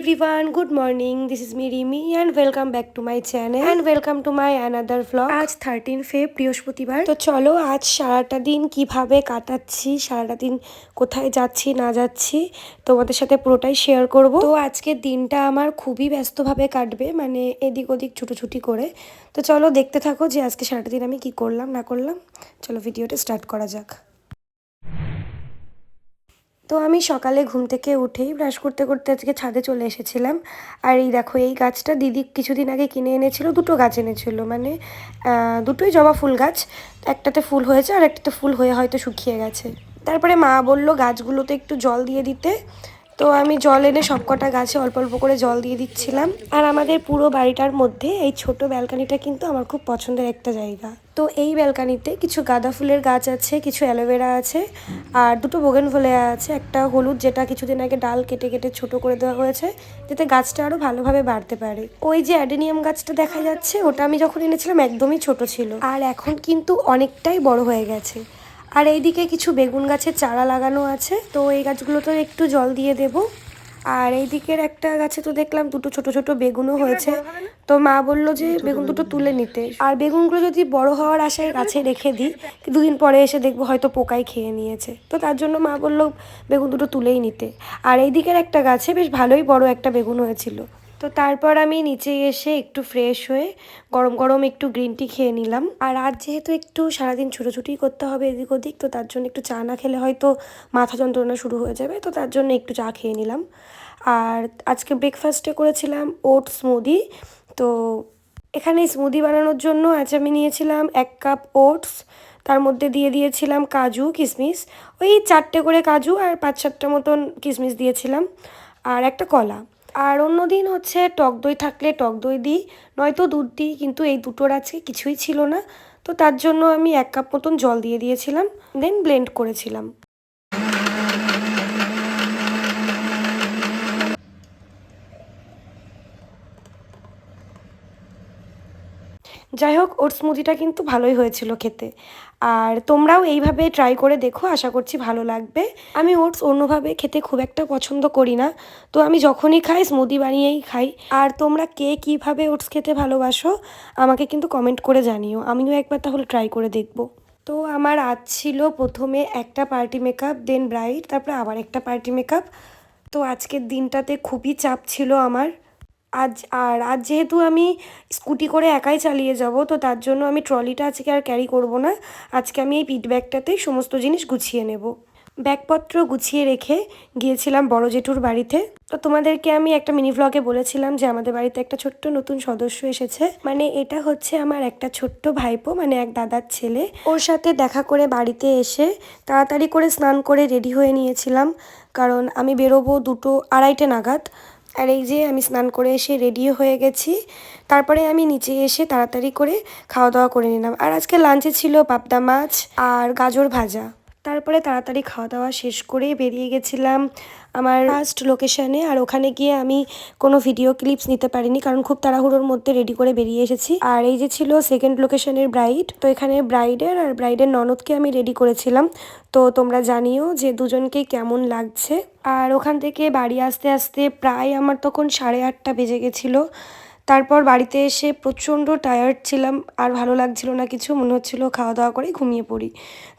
everyone, good morning. This is me Rimi and welcome back to my channel and welcome to my another vlog. আজ 13 Feb বৃহস্পতিবার। তো চলো আজ সারাটা দিন কিভাবে কাটাচ্ছি, সারাটা দিন কোথায় যাচ্ছি না যাচ্ছি তোমাদের সাথে পুরোটাই শেয়ার করব। তো আজকের দিনটা আমার খুবই ব্যস্তভাবে কাটবে, মানে এদিক ওদিক ছুটোছুটি করে। তো চলো দেখতে থাকো যে আজকে সারাটা দিন আমি কি করলাম না করলাম। চলো ভিডিওটা স্টার্ট করা যাক। তো আমি সকালে ঘুম থেকে উঠেই ব্রাশ করতে করতে আজকে ছাদে চলে এসেছিলাম। আর এই দেখো, এই গাছটা দিদি কিছুদিন আগে কিনে এনেছিল, দুটো গাছ এনেছিল, মানে দুটোই জবা ফুল গাছ। একটাতে ফুল হয়েছে আর একটাতে ফুল হয়ে হয়তো শুকিয়ে গেছে। তারপরে মা বলল গাছগুলোতে একটু জল দিয়ে দিতে। তো আমি জল এনে সবকটা গাছে অল্প অল্প করে জল দিয়ে দিচ্ছিলাম। আর আমাদের পুরো বাড়িটার মধ্যে এই ছোট ব্যালকানিটা কিন্তু আমার খুব পছন্দের একটা জায়গা। তো এই ব্যালকানিতে কিছু গাঁদা ফুলের গাছ আছে, কিছু অ্যালোভেরা আছে, আর দুটো বোগেনভেলিয়া আছে। একটা হলুদ, যেটা কিছুদিন আগে ডাল কেটে কেটে ছোট করে দেওয়া হয়েছে যাতে গাছটা আরও ভালোভাবে বাড়তে পারে। ওই যে অ্যাডেনিয়াম গাছটা দেখা যাচ্ছে, ওটা আমি যখন এনেছিলাম একদমই ছোট ছিল, আর এখন কিন্তু অনেকটাই বড় হয়ে গেছে। আর এইদিকে কিছু বেগুন গাছের চারা লাগানো আছে, তো এই গাছগুলোতে একটু জল দিয়ে দেব। আর এই দিকের একটা গাছে তো দেখলাম দুটো ছোট ছোট বেগুনও হয়েছে। তো মা বলল যে বেগুন দুটো তুলে নিতে, আর বেগুনগুলো যদি বড় হওয়ার আশায় গাছে রেখে দিই, দুদিন পরে এসে দেখবো হয়তো পোকাই খেয়ে নিয়েছে। তো তার জন্য মা বলল বেগুন দুটো তুলেই নিতে। আর এই দিকের একটা গাছে বেশ ভালোই বড় একটা বেগুন হয়েছিল। তো তারপর আমি নিচে এসে একটু ফ্রেশ হয়ে গরম গরম একটু গ্রিন টি খেয়ে নিলাম। আর আজ যেহেতু একটু সারাদিন ছুটোছুটি করতে হবে এদিক ওদিক, তো তার জন্য একটু চা না খেলে হয়তো মাথা যন্ত্রণা শুরু হয়ে যাবে, তো তার জন্য একটু চা খেয়ে নিলাম। আর আজকে ব্রেকফাস্টে করেছিলাম ওটস স্মুদি। তো এখানে স্মুদি বানানোর জন্য আজ আমি নিয়েছিলাম 1 কাপ ওটস, তার মধ্যে দিয়ে দিয়েছিলাম কাজু কিশমিশ, ওই 4টে করে কাজু আর 5-7টা মতন কিশমিশ দিয়েছিলাম, আর একটা কলা। আর অন্য দিন হচ্ছে টক দই থাকলে টক দই দিই, নয়তো দুধ দিই, কিন্তু এই দুটোর আজকে কিছুই ছিল না। তো তার জন্য আমি 1 কাপ মতন জল দিয়ে দিয়েছিলাম, দেন ব্লেন্ড করেছিলাম। যাই হোক, ওটস স্মুদিটা কিন্তু ভালোই হয়েছিল খেতে। আর তোমরাও এইভাবে ট্রাই করে দেখো, আশা করছি ভালো লাগবে। আমি ওটস অন্যভাবে খেতে খুব একটা পছন্দ করি না, তো আমি যখনই খাই স্মুদি বানিয়েই খাই। আর তোমরা কে কীভাবে ওটস খেতে ভালোবাসো আমাকে কিন্তু কমেন্ট করে জানিও, আমিও একবার তাহলে ট্রাই করে দেখব। তো আমার আজ ছিল প্রথমে একটা পার্টি মেকআপ, দেন ব্রাইড, তারপরে আবার একটা পার্টি মেকআপ। তো আজকের দিনটাতে খুবই চাপ ছিল আমার। আজ যেহেতু আমি স্কুটি করে একাই চালিয়ে যাব, তো তার জন্য আমি ট্রলিটা আজকে আর ক্যারি করব না। আজকে আমি এই পিঠ ব্যাগটাতেই সমস্ত জিনিস গুছিয়ে নেব। ব্যাগপত্র গুছিয়ে রেখে গিয়েছিলাম বড় জেঠুর বাড়িতে। তো তোমাদেরকে আমি একটা মিনি ভ্লগে বলেছিলাম যে আমাদের বাড়িতে একটা ছোট্ট নতুন সদস্য এসেছে, মানে এটা হচ্ছে আমার একটা ছোট্ট ভাইপো, মানে এক দাদার ছেলে। ওর সাথে দেখা করে বাড়িতে এসে তাড়াতাড়ি করে স্নান করে রেডি হয়ে নিয়েছিলাম, কারণ আমি বেরোবো 2:30 নাগাদ। আর এই যে আমি স্নান করে এসে রেডিও হয়ে গেছি। তারপরে আমি নিচে এসে তাড়াতাড়ি করে খাওয়া দাওয়া করে নিলাম। আর আজকে লাঞ্চে ছিল পাবদা মাছ আর গাজর ভাজা। তারপরে তাড়াতাড়ি খাওয়া দাওয়া শেষ করে বেরিয়ে গেছিলাম আমার ফার্স্ট লোকেশানে। আর ওখানে গিয়ে আমি কোনো ভিডিও ক্লিপস নিতে পারিনি, কারণ খুব তাড়াহুড়োর মধ্যে রেডি করে বেরিয়ে এসেছি। আর এই যে ছিল সেকেন্ড লোকেশানের ব্রাইড, তো এখানে ব্রাইডের আর ব্রাইডের ননদকে আমি রেডি করেছিলাম। তো তোমরা জানিও যে দুজনকেই কেমন লাগছে। আর ওখান থেকে বাড়ি আসতে আসতে প্রায় আমার তখন 8:30 বেজে গেছিলো। তারপর বাড়িতে এসে প্রচণ্ড টায়ার্ড ছিলাম, আর ভালো লাগছিল না কিছু, মনে হচ্ছিলো খাওয়া দাওয়া করে ঘুমিয়ে পড়ি।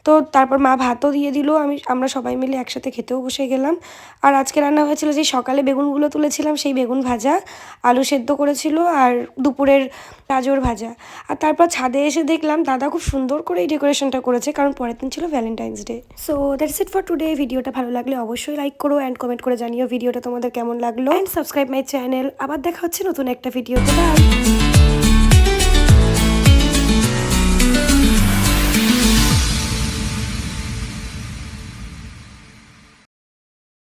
তো তারপর মা ভাতও দিয়ে দিল, আমরা সবাই মিলে একসাথে খেতেও বসে গেলাম। আর আজকে রান্না হয়েছিল যে সকালে বেগুনগুলো তুলেছিলাম সেই বেগুন ভাজা, আলু সেদ্ধ করেছিল, আর দুপুরের গাজর ভাজা। আর তারপর ছাদে এসে দেখলাম দাদা খুব সুন্দর করে এই ডেকোরেশনটা করেছে, কারণ পরের দিন ছিল Valentine's day. So that's it for today. ভিডিওটা ভালো লাগলে অবশ্যই লাইক করো অ্যান্ড কমেন্ট করে জানিও ভিডিওটা তোমাদের কেমন লাগলো, অ্যান্ড সাবস্ক্রাইব মাই চ্যানেল। আবার দেখা হচ্ছে নতুন একটা ভিডিওতে। বাই।